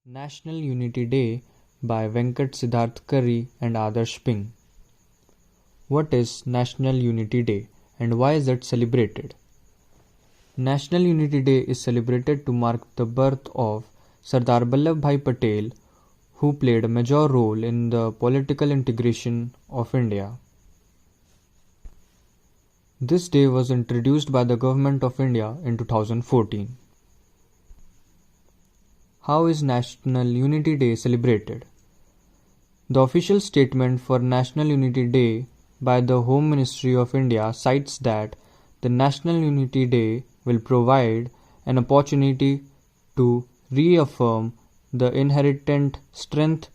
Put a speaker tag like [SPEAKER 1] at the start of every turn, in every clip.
[SPEAKER 1] National Unity Day by Venkat Sidharth and Adarsh Ping. What is National Unity Day and why is it celebrated? National Unity Day is celebrated to mark the birth of Sardarallabhbhai Patel, who played a major role in the political integration of India. This day was introduced by the Government of India in 2014. How is National Unity Day celebrated? The official statement for National Unity Day by the Home Ministry of India cites that the National Unity Day will provide an opportunity to reaffirm the inherent strength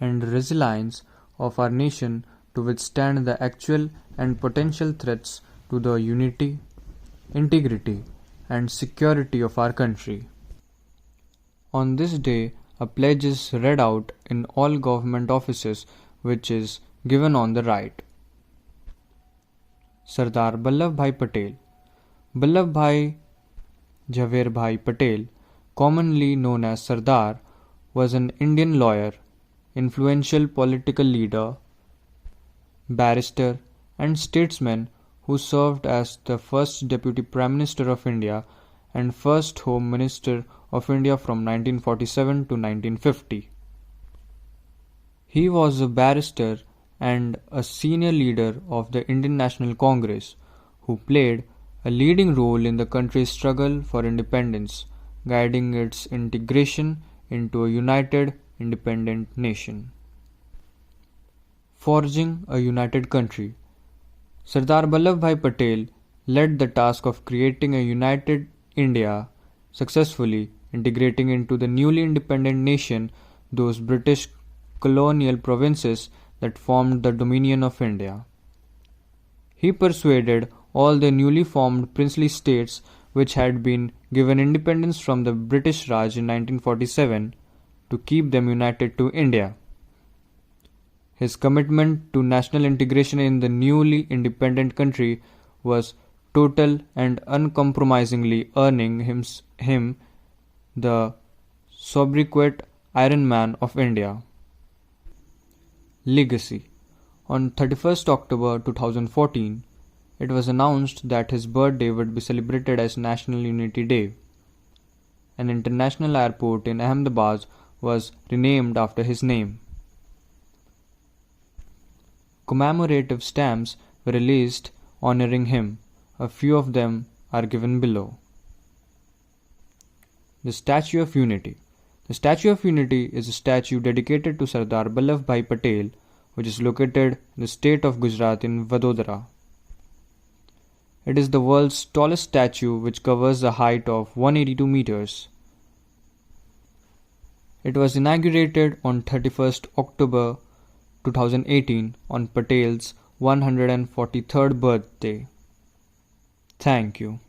[SPEAKER 1] and resilience of our nation to withstand the actual and potential threats to the unity, integrity, and security of our country. On this day, a pledge is read out in all government offices, which is given on the right. Sardar Vallabhbhai Patel. Vallabhbhai Jhaverbhai Patel, commonly known as Sardar, was an Indian lawyer, influential political leader, barrister, and statesman who served as the first Deputy Prime Minister of India and first Home Minister of India from 1947 to 1950. He was a barrister and a senior leader of the Indian National Congress, who played a leading role in the country's struggle for independence, guiding its integration into a united, independent nation. Forging a united country. Sardar Vallabhbhai Patel led the task of creating a united India, successfully integrating into the newly independent nation those British colonial provinces that formed the Dominion of India. He persuaded all the newly formed princely states which had been given independence from the British Raj in 1947 to keep them united to India. His commitment to national integration in the newly independent country was total and uncompromisingly earning him the sobriquet Iron Man of India. Legacy. On 31st October 2014, it was announced that his birthday would be celebrated as National Unity Day. An international airport in Ahmedabad was renamed after his name. Commemorative stamps were released honoring him. A few of them are given below. The Statue of Unity. The Statue of Unity is a statue dedicated to Sardar Vallabhbhai Patel, which is located in the state of Gujarat in Vadodara. It is the world's tallest statue, which covers a height of 182 meters. It was inaugurated on 31st October 2018 on Patel's 143rd birthday. Thank you.